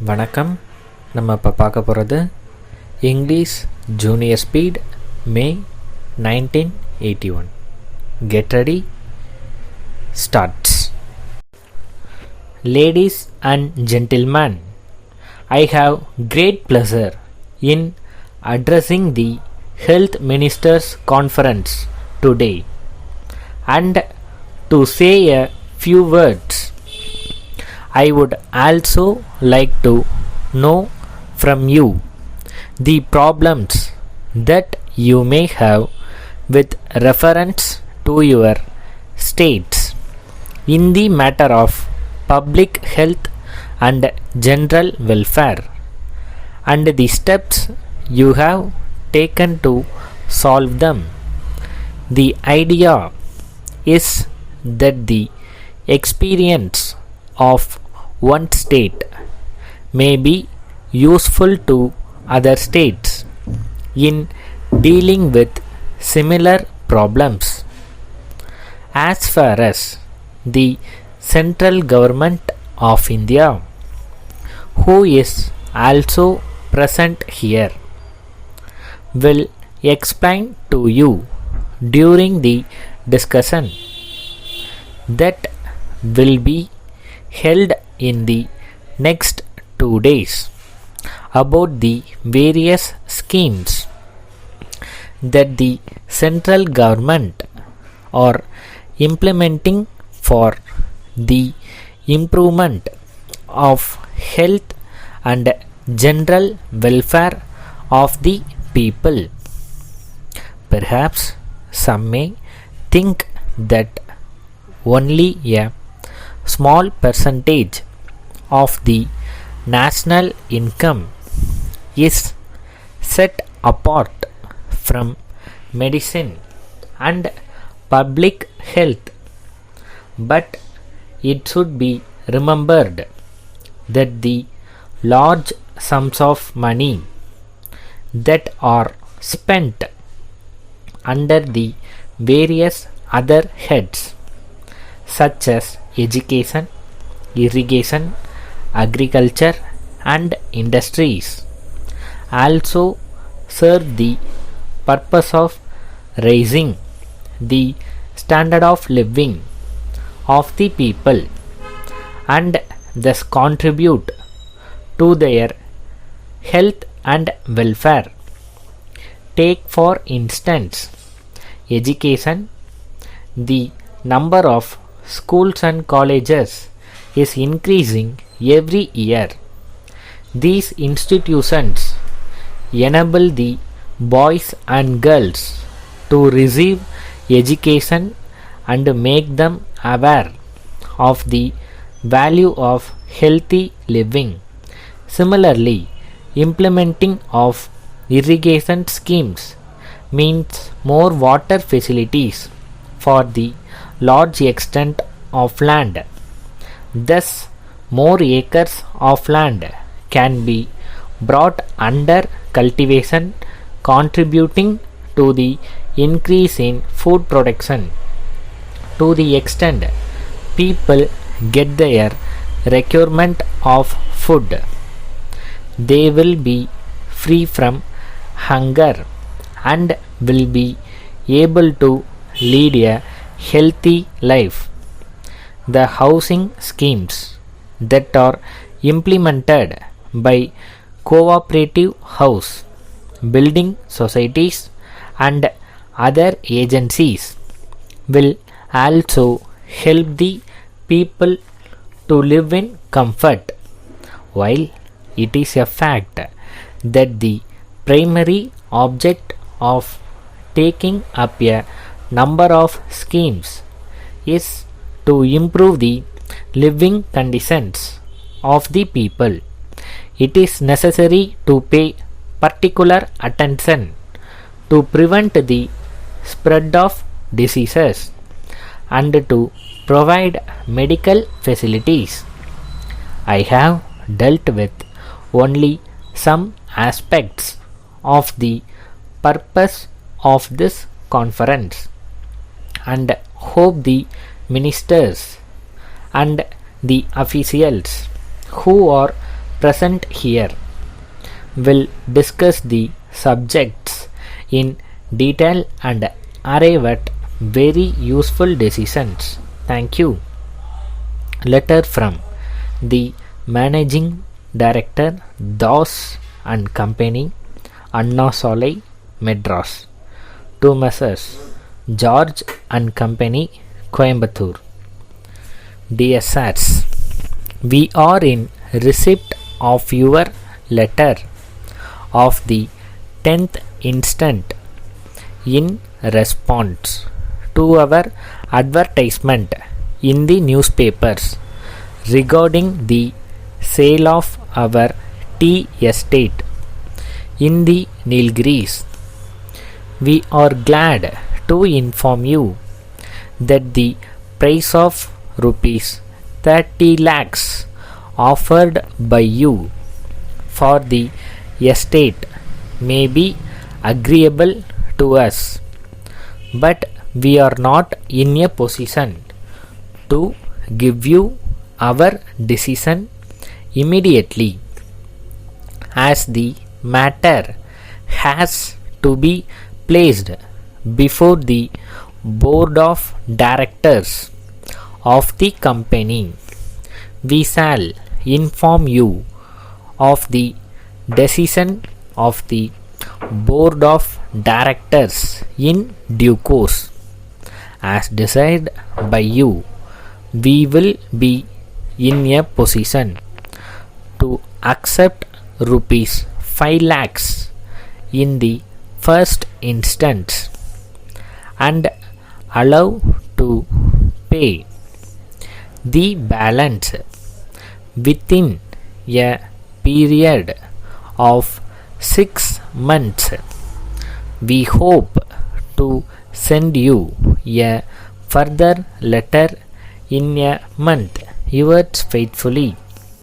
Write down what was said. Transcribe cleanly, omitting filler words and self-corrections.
வணக்கம். நம்ம இப்போ பார்க்க போகிறது English junior speed May 1981. Get ready, starts. Ladies and gentlemen, I have great pleasure in addressing the Health Ministers Conference today and to say a few words. I would also like to know from you the problems that you may have with reference to your states in the matter of public health and general welfare, and the steps you have taken to solve them. The idea is that the experience of one state may be useful to other states in dealing with similar problems. As far as the central government of India, who is also present here, will explain to you during the discussion that will be held in the next 2 days about the various schemes that the central government are implementing for the improvement of health and general welfare of the people. Perhaps some may think that only a small percentage of the national income is set apart from medicine and public health, but it should be remembered that the large sums of money that are spent under the various other heads such as education, irrigation, agriculture and industries also serve the purpose of raising the standard of living of the people and thus contribute to their health and welfare. Take for instance education. The number of schools and colleges is increasing every year. These institutions enable the boys and girls to receive education and make them aware of the value of healthy living. Similarly, implementing of irrigation schemes means more water facilities for the large extent of land. Thus, more acres of land can be brought under cultivation, contributing to the increase in food production. To the extent people get their requirement of food, they will be free from hunger and will be able to lead a healthy life. The housing schemes that are implemented by cooperative house building societies and other agencies will also help the people to live in comfort. While it is a fact that the primary object of taking up a number of schemes is to improve the living conditions of the people, it is necessary to pay particular attention to prevent the spread of diseases and to provide medical facilities. I have dealt with only some aspects of the purpose of this conference and hope the ministers and the officials who are present here will discuss the subjects in detail and arrive at very useful decisions. Thank you. Letter from the Managing Director, Das and Company, Anna Salai, Madras, to Messrs. George and Company, Coimbatore. Dear sirs, we are in receipt of your letter of the 10th instant in response to our advertisement in the newspapers regarding the sale of our tea estate in the Nilgiris. We are glad to inform you that the price of rupees 30 lakhs offered by you for the estate may be agreeable to us, but we are not in a position to give you our decision immediately, as the matter has to be placed before the board of directors of the company. We shall inform you of the decision of the board of directors in due course. As decided by you, we will be in a position to accept rupees 5 lakhs in the first instance and allow to pay the balance within a period of 6 months. We hope to send you a further letter in a month. Yours faithfully,